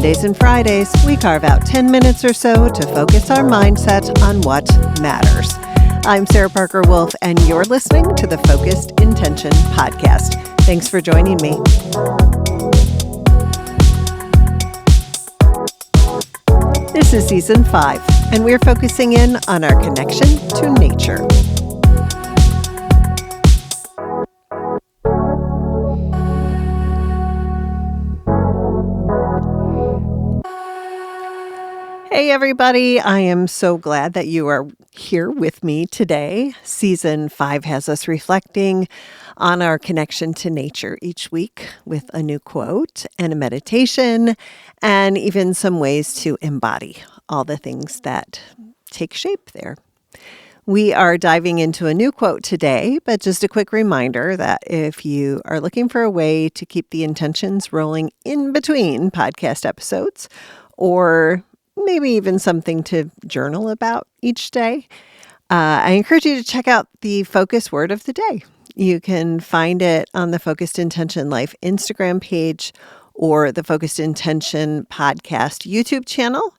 Mondays and Fridays, we carve out 10 minutes or so to focus our mindset on what matters. I'm Sarah Parker Wolf, and you're listening to the Focused Intention Podcast. Thanks for joining me. This is Season 5, and we're focusing in on our connection to nature. Hey everybody, I am so glad that you are here with me today. Season 5 has us reflecting on our connection to nature each week with a new quote and a meditation and even some ways to embody all the things that take shape there. We are diving into a new quote today, but just a quick reminder that if you are looking for a way to keep the intentions rolling in between podcast episodes, or maybe even something to journal about each day, I encourage you to check out the Focus Word of the Day. You can find it on the Focused Intention Life Instagram page or the Focused Intention Podcast YouTube channel,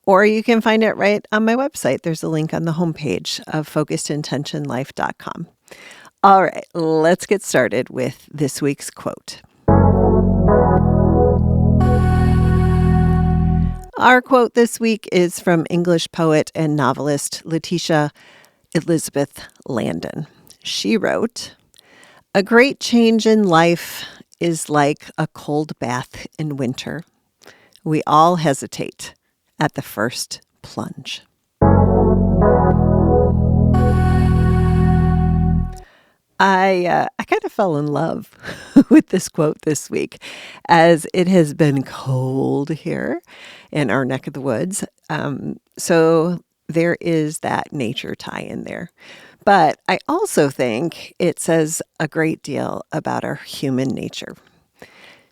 or you can find it right on my website. There's a link on the homepage of focusedintentionlife.com. All right, let's get started with this week's quote. Our quote this week is from English poet and novelist Letitia Elizabeth Landon. She wrote, "A great change in life is like a cold bath in winter. We all hesitate at the first plunge." I kind of fell in love with this quote this week, as it has been cold here in our neck of the woods. So there is that nature tie in there. But I also think it says a great deal about our human nature.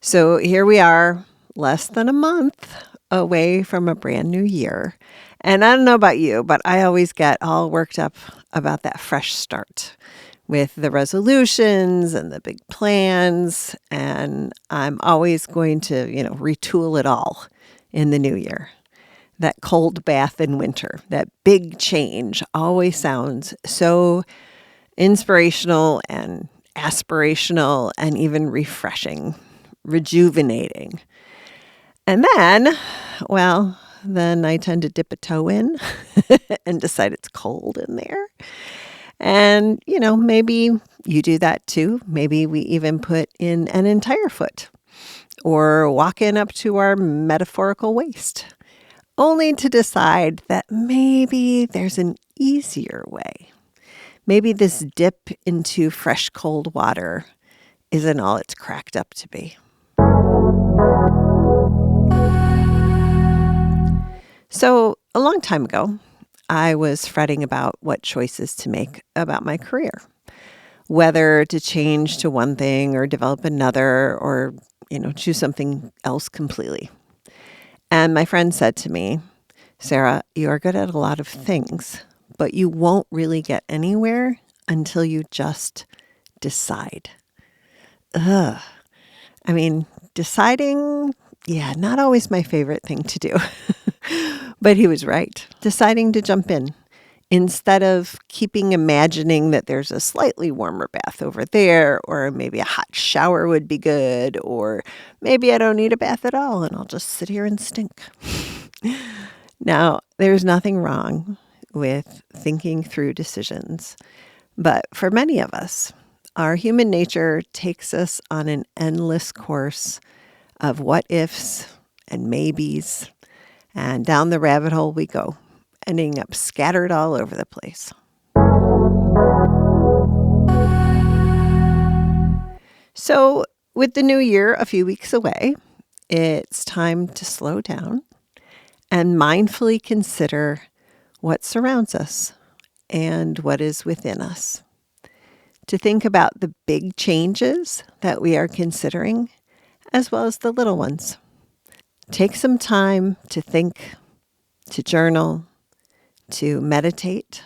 So here we are, less than a month away from a brand new year. And I don't know about you, but I always get all worked up about that fresh start with the resolutions and the big plans. And I'm always going to, retool it all in the new year. That cold bath in winter, that big change always sounds so inspirational and aspirational and even refreshing, rejuvenating. And then I tend to dip a toe in and decide it's cold in there. And, maybe you do that too. Maybe we even put in an entire foot or walk in up to our metaphorical waist, only to decide that maybe there's an easier way. Maybe this dip into fresh, cold water isn't all it's cracked up to be. So a long time ago, I was fretting about what choices to make about my career, whether to change to one thing or develop another, or, choose something else completely. And my friend said to me, "Sarah, you are good at a lot of things, but you won't really get anywhere until you just decide." Deciding, not always my favorite thing to do. But he was right. Deciding to jump in instead of keeping imagining that there's a slightly warmer bath over there, or maybe a hot shower would be good, or maybe I don't need a bath at all and I'll just sit here and stink. Now, there's nothing wrong with thinking through decisions, but for many of us, our human nature takes us on an endless course of what ifs and maybes, and down the rabbit hole we go, ending up scattered all over the place. So, with the new year a few weeks away, it's time to slow down and mindfully consider what surrounds us and what is within us. To think about the big changes that we are considering, as well as the little ones. Take some time to think, to journal, to meditate,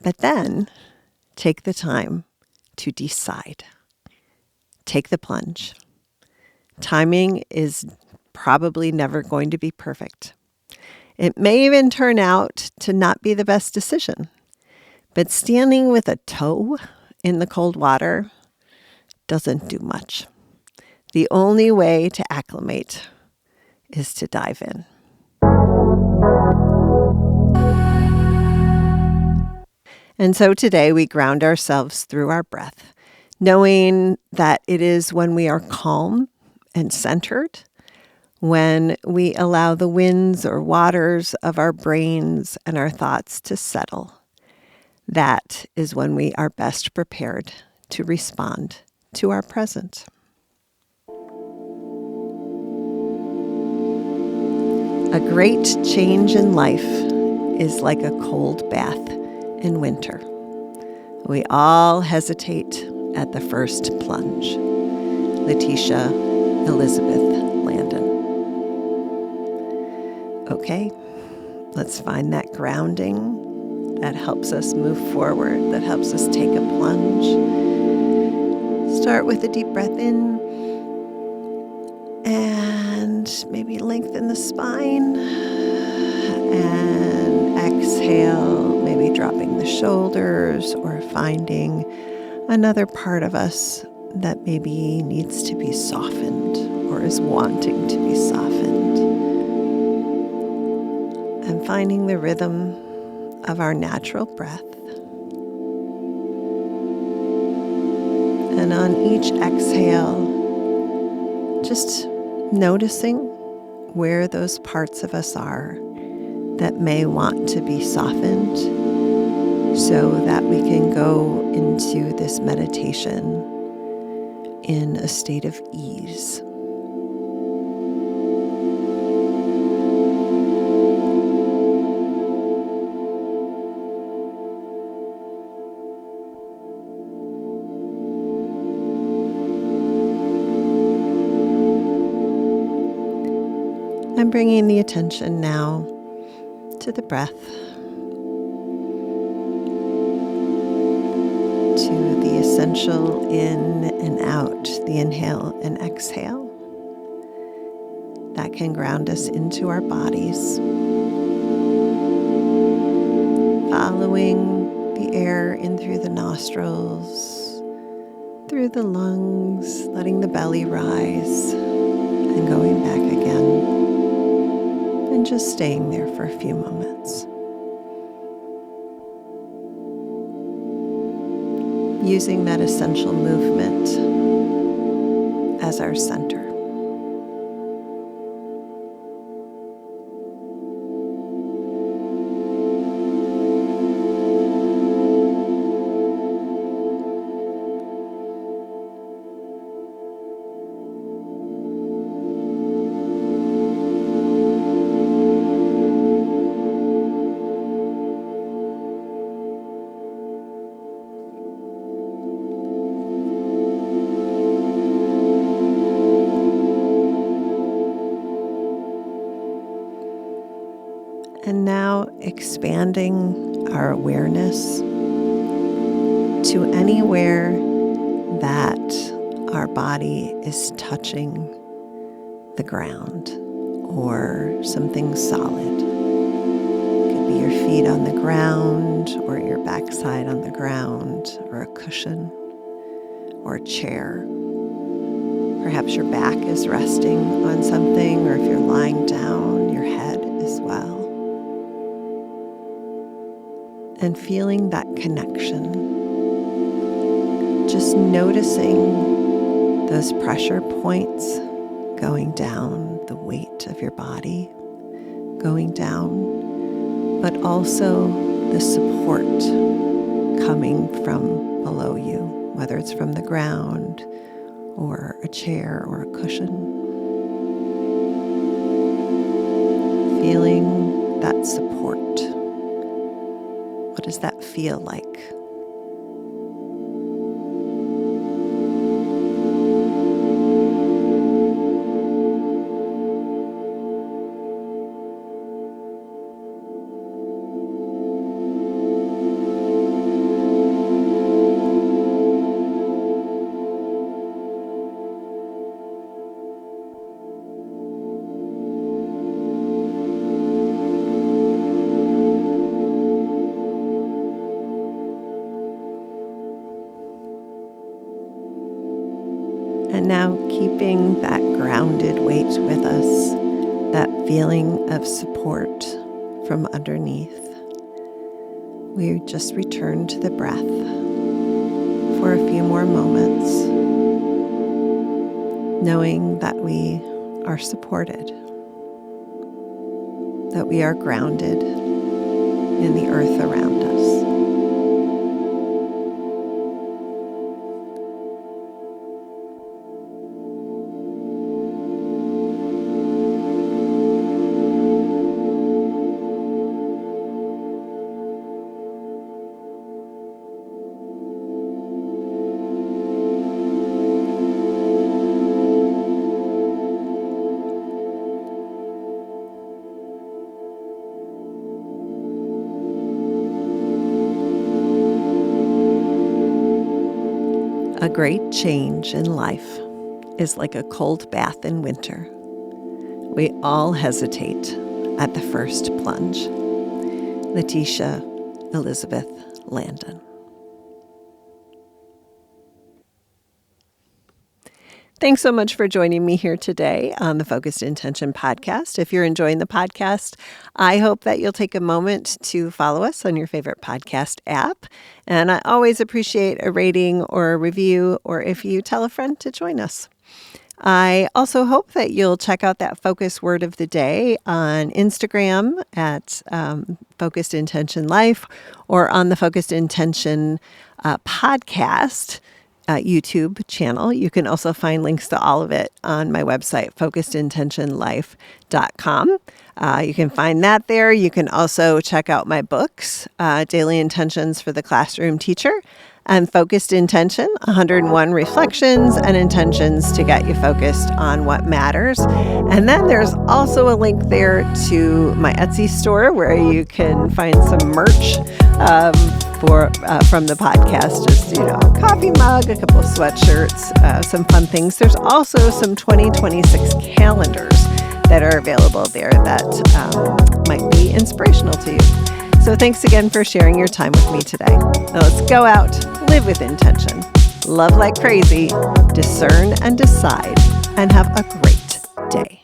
but then take the time to decide. Take the plunge. Timing is probably never going to be perfect. It may even turn out to not be the best decision. But standing with a toe in the cold water doesn't do much. The only way to acclimate is to dive in. And so today we ground ourselves through our breath, knowing that it is when we are calm and centered, when we allow the winds or waters of our brains and our thoughts to settle. That is when we are best prepared to respond to our present. A great change in life is like a cold bath in winter. We all hesitate at the first plunge. Letitia Elizabeth Landon. Okay, let's find that grounding that helps us move forward, that helps us take a plunge. Start with a deep breath in and maybe lengthen the spine. And exhale, maybe dropping the shoulders or finding another part of us that maybe needs to be softened or is wanting to be softened. And finding the rhythm of our natural breath. And on each exhale, just noticing where those parts of us are that may want to be softened so that we can go into this meditation in a state of ease. I'm bringing the attention now to the breath, to the essential in and out, the inhale and exhale. That can ground us into our bodies. Following the air in through the nostrils, through the lungs, letting the belly rise, and going back again. And just staying there for a few moments. Using that essential movement as our center. And now expanding our awareness to anywhere that our body is touching the ground or something solid. It could be your feet on the ground or your backside on the ground or a cushion or a chair. Perhaps your back is resting on something, or if you're lying down, your head as well. And feeling that connection. Just noticing those pressure points going down, the weight of your body going down, but also the support coming from below you, whether it's from the ground or a chair or a cushion. Feeling that support. What does that feel like? now keeping that grounded weight with us, that feeling of support from underneath, we just return to the breath for a few more moments, knowing that we are supported, that we are grounded in the earth around us. A great change in life is like a cold bath in winter. We all hesitate at the first plunge. Letitia Elizabeth Landon. Thanks so much for joining me here today on the Focused Intention podcast. If you're enjoying the podcast, I hope that you'll take a moment to follow us on your favorite podcast app. And I always appreciate a rating or a review, or if you tell a friend to join us. I also hope that you'll check out that focus word of the day on Instagram at Focused Intention Life, or on the Focused Intention podcast YouTube channel. You can also find links to all of it on my website, focusedintentionlife.com. You can find that there. You can also check out my books, Daily Intentions for the Classroom Teacher, and Focused Intention, 101 Reflections and Intentions to get you focused on what matters. And then there's also a link there to my Etsy store where you can find some merch from the podcast, just, coffee mug, a couple of sweatshirts, some fun things. There's also some 2026 calendars that are available there that might be inspirational to you. So thanks again for sharing your time with me today. Now let's go out, live with intention, love like crazy, discern and decide, and have a great day.